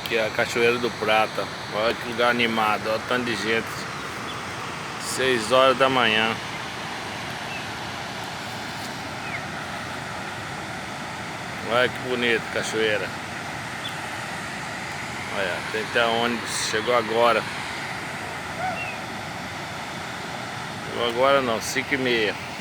Aqui é a Cachoeira do Prata. Olha que lugar animado, olha o tanto de gente. 6 horas da manhã. Olha que bonito, cachoeira. Olha, tem até ônibus, chegou agora. Chegou agora não, 5h30.